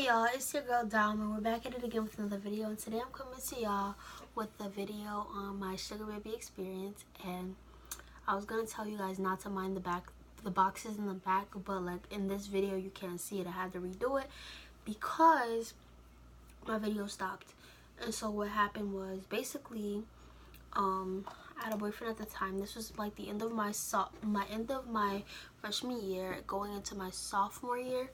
Hey y'all, it's your girl Dom and we're back at it again with another video, and today I'm coming to y'all with a video on my sugar baby experience. And I was gonna tell you guys not to mind the boxes in the back, but like in this video you can't see it. I had to redo it because my video stopped. And so what happened was basically I had a boyfriend at the time. This was like the end of my freshman year going into my sophomore year.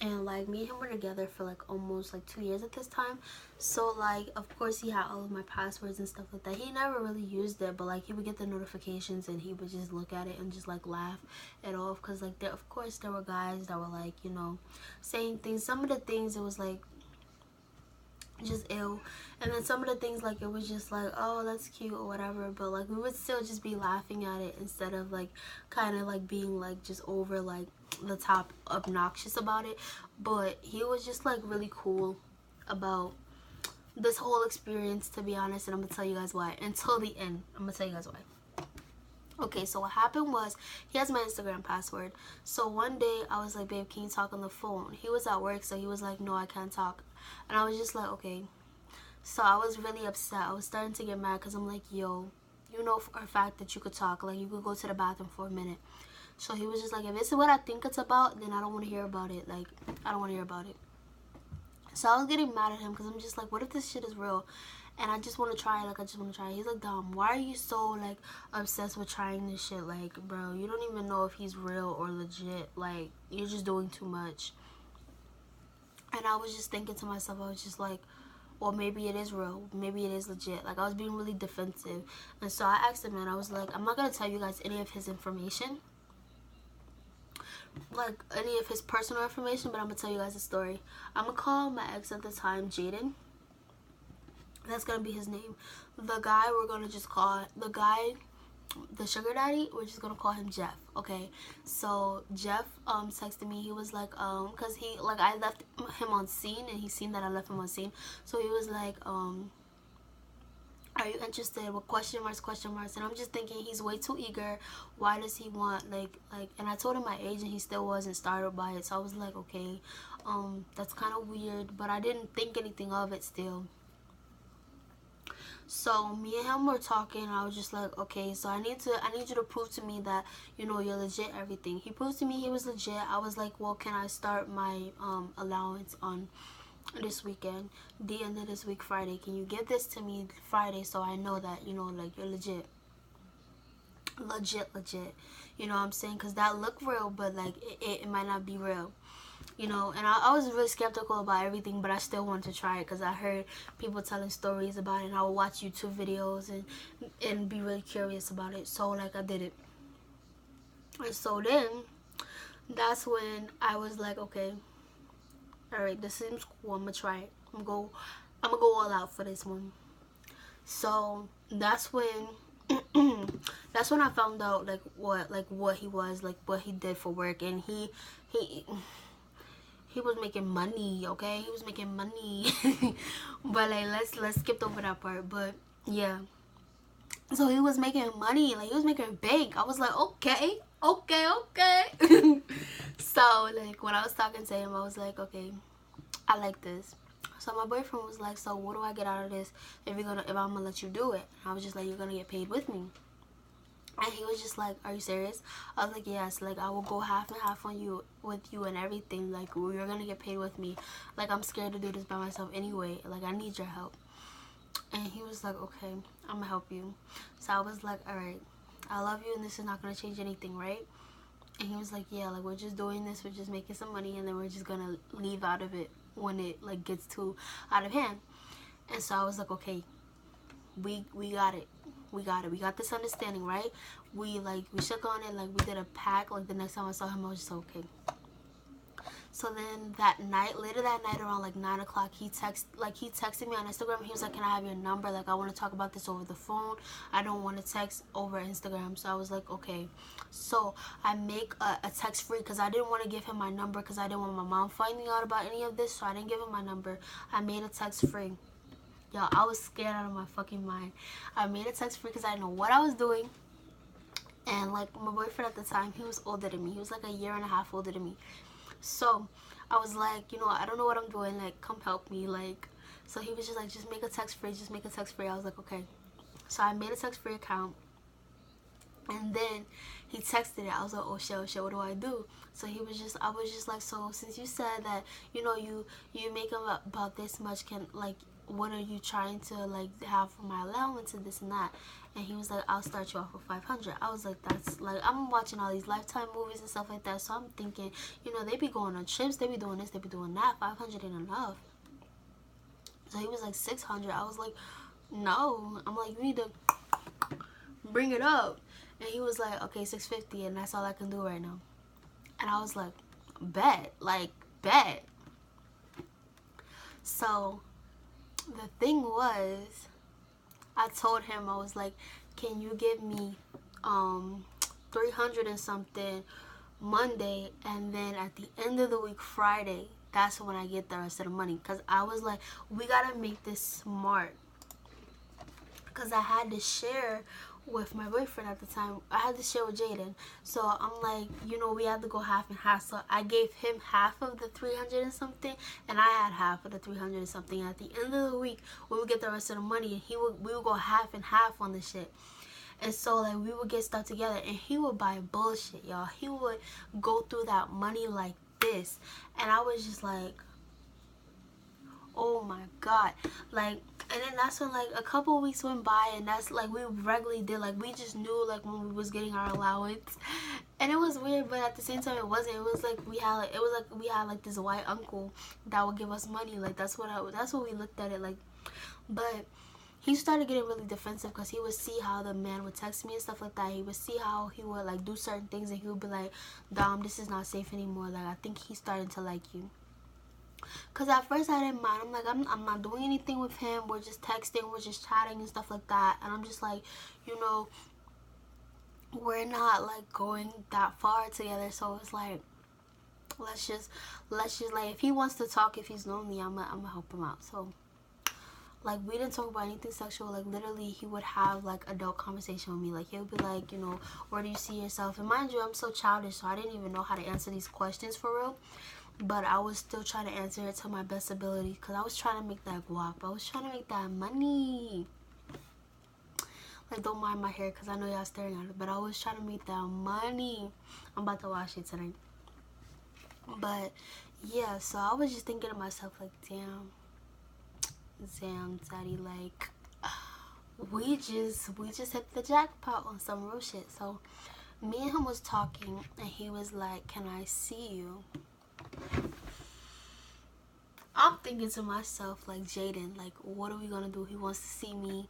And like me and him were together for like almost like 2 years at this time. So like of course he had all of my passwords and stuff like that. He never really used it, but like he would get the notifications and he would just look at it and just like laugh it off, because like there were guys that were like, you know, saying things. Some of the things it was like just ill, and then some of the things like it was just like, oh, that's cute or whatever, but like we would still just be laughing at it instead of like kind of like being like just over like the top obnoxious about it. But he was just like really cool about this whole experience, to be honest, and I'm gonna tell you guys why. Until the end, I'm gonna tell you guys why. Okay, so what happened was he has my Instagram password. So one day I was like, babe, can you talk on the phone? He was at work, so he was like, no, I can't talk. And I was just like, okay. So I was really upset. I was starting to get mad because I'm like, yo, you know for a fact that you could talk. Like, you could go to the bathroom for a minute. So he was just like, if this is what I think it's about, then I don't want to hear about it. Like, I don't want to hear about it. So I was getting mad at him because I'm just like, what if this shit is real? And I just want to try it. Like, I just want to try it. He's like, Dom, why are you so like obsessed with trying this shit? Like, bro, you don't even know if he's real or legit. Like, you're just doing too much. And I was just thinking to myself, I was just like, well, maybe it is real. Maybe it is legit. Like, I was being really defensive. And so I asked him, and I was like, I'm not going to tell you guys any of his information, like any of his personal information, but I'm going to tell you guys a story. I'm going to call my ex at the time Jaden. That's going to be his name. The guy, we're going to just call the sugar daddy, we're just gonna call him Jeff. Okay, so Jeff texted me. He was like, because he, like, I left him on scene and he seen that I left him on scene, so he was like, are you interested, with question marks, and I'm just thinking, he's way too eager. Why does he want like and I told him my age and he still wasn't startled by it. So I was like, okay, that's kind of weird, but I didn't think anything of it still. So me and him were talking. I was just like, okay, so I need you to prove to me that, you know, you're legit, everything. He proved to me he was legit. I was like, well, can I start my allowance on this weekend, the end of this week, Friday? Can you give this to me Friday so I know that, you know, like, you're legit, you know what I'm saying? Because that looked real, but like it might not be real, you know. And I was really skeptical about everything, but I still wanted to try it because I heard people telling stories about it, and I would watch YouTube videos and be really curious about it. So like I did it. And so then that's when I was like, okay, all right, this seems cool. I'm gonna try it. I'm gonna go all out for this one. So that's when I found out like what he was, like what he did for work. And he was making money. Okay, he was making money. But like let's skip over that part. But yeah, so he was making money. Like, he was making bank. I was like, okay. So like when I was talking to him, I was like, okay, I like this. So my boyfriend was like, so what do I get out of this if I'm gonna let you do it? And I was just like, you're gonna get paid with me. And he was just like, are you serious? I was like, yes. Like, I will go half and half on you, with you and everything. Like, you're gonna get paid with me. Like, I'm scared to do this by myself anyway. Like, I need your help. And he was like, okay, I'm gonna help you. So I was like, all right, I love you and this is not gonna change anything, right? And he was like, yeah, like, we're just doing this, we're just making some money, and then we're just gonna leave out of it when it like gets too out of hand. And so I was like, okay, we got it. We got this understanding, right? We shook on it. Like, we did a pact. Like, the next time I saw him, I was just okay. So then later that night around like 9 o'clock, he texted me on Instagram. He was like, can I have your number? Like, I want to talk about this over the phone. I don't want to text over Instagram. So I was like, okay. So I make a text free because I didn't want to give him my number because I didn't want my mom finding out about any of this. So I didn't give him my number. I made a text free. Y'all, I was scared out of my fucking mind. I made a text free because I didn't know what I was doing. And like, my boyfriend at the time, he was older than me. He was like a year and a half older than me. So I was like, you know, I don't know what I'm doing, like, come help me, like. So he was just like, just make a text free, just make a text free. I was like, okay. So I made a text free account, and then he texted it. I was like, oh shit, what do I do? So I was just like, so since you said that, you know, you make about this much, can, like, what are you trying to, like, have for my allowance and this and that? And he was like, I'll start you off with 500. I was like, that's, like, I'm watching all these Lifetime movies and stuff like that, so I'm thinking, you know, they be going on trips, they be doing this, they be doing that. 500 ain't enough. So he was like, 600. I was like, no. I'm like, you need to bring it up. And he was like, okay, 650, and that's all I can do right now. And I was like, bet, like, bet. So the thing was, I told him, I was like, can you give me 300 and something Monday, and then at the end of the week, Friday, that's when I get the rest of the money. Because I was like, we gotta make this smart. Because I had to share with my boyfriend at the time. I had to share with Jaden. So I'm like, you know, we had to go half and half. So I gave him half of the 300 and something, and I had half of the 300 and something. At the end of the week, we would get the rest of the money, and we would go half and half on the shit. And so, like, we would get stuff together, and he would buy bullshit, y'all. He would go through that money like this. And I was just like, oh my god. Like, and then that's when, like, a couple of weeks went by, and that's, like, we regularly did, like, we just knew, like, when we was getting our allowance. And it was weird, but at the same time, it wasn't. It was like we had like this white uncle that would give us money. Like, that's what we looked at it like. But he started getting really defensive because he would see how the man would text me and stuff like that. He would see how he would, like, do certain things, and he would be like, Dom, this is not safe anymore. Like, I think he's starting to like you. Because at first I didn't mind. I'm like, I'm not doing anything with him. We're just texting. We're just chatting and stuff like that. And I'm just like, you know, we're not, like, going that far together. So it's like, let's just like, if he wants to talk, if he's lonely, I'm gonna help him out. So, like, we didn't talk about anything sexual. Like, literally, he would have, like, adult conversation with me. Like, he would be like, you know, where do you see yourself? And mind you, I'm so childish, so I didn't even know how to answer these questions for real. But I was still trying to answer it to my best ability, because I was trying to make that guap. I was trying to make that money. Like, don't mind my hair, because I know y'all staring at it. But I was trying to make that money. I'm about to wash it tonight. But, yeah, so I was just thinking to myself, like, damn, Daddy, like, we just hit the jackpot on some real shit. So, me and him was talking, and he was like, can I see you? I'm thinking to myself, like, Jaden, like, what are we gonna do? He wants to see me.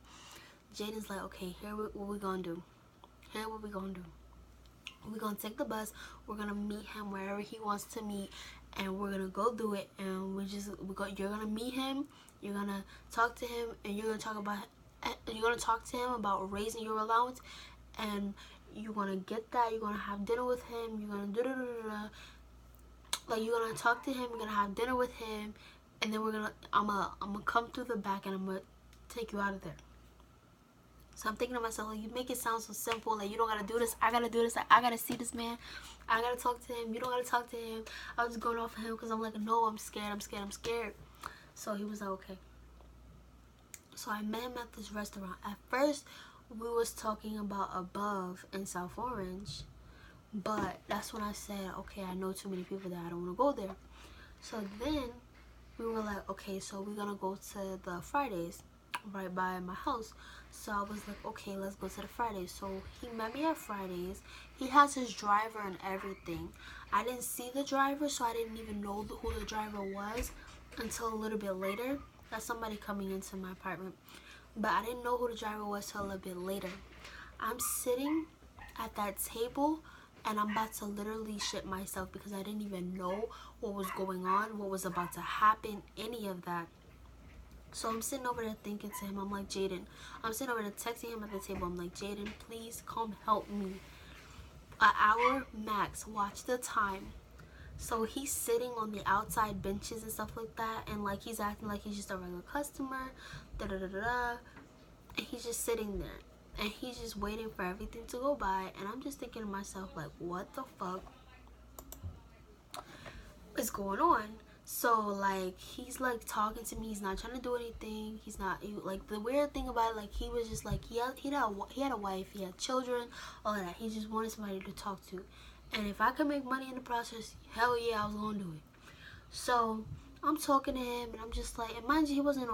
Jaden's like, okay, here what we gonna do. Here what we gonna do. We're gonna take the bus. We're gonna meet him wherever he wants to meet, and we're gonna go do it. And you're gonna meet him. You're gonna talk to him, and you're gonna talk to him about raising your allowance, and you're gonna get that. You're gonna have dinner with him. You're gonna like, you're gonna talk to him. You're gonna have dinner with him, and then I'm gonna come through the back, and I'm gonna take you out of there. So I'm thinking to myself, like, you make it sound so simple. Like, you don't gotta do this. I gotta do this. I gotta see this man. I gotta talk to him. You don't gotta talk to him. I was going off of him because I'm like, no, I'm scared. So he was like, okay. So I met him at this restaurant. At first, we was talking about Above in South Orange. But that's when I said, okay, I know too many people there. I don't want to go there. So then we were like, okay, so we're going to go to the Fridays right by my house. So I was like, okay, let's go to the Fridays. So he met me at Fridays. He has his driver and everything. I didn't see the driver, so I didn't even know who the driver was until a little bit later. That's somebody coming into my apartment. But I didn't know who the driver was till a little bit later. I'm sitting at that table, and I'm about to literally shit myself because I didn't even know what was going on, what was about to happen, any of that. So I'm sitting over there thinking to him, I'm like, Jaden, I'm sitting over there texting him at the table. I'm like, Jaden, please come help me. An hour max, watch the time. So he's sitting on the outside benches and stuff like that, and like he's acting like he's just a regular customer, and he's just sitting there. And he's just waiting for everything to go by. And I'm just thinking to myself, like, what the fuck? is going on. So like he's like talking to me, he's not trying to do anything, like the weird thing about it, like he was just like he had a wife, he had children, all of that. He just wanted somebody to talk to, and if I could make money in the process, hell yeah, I was gonna do it. So I'm talking to him and I'm just like, and mind you, he wasn't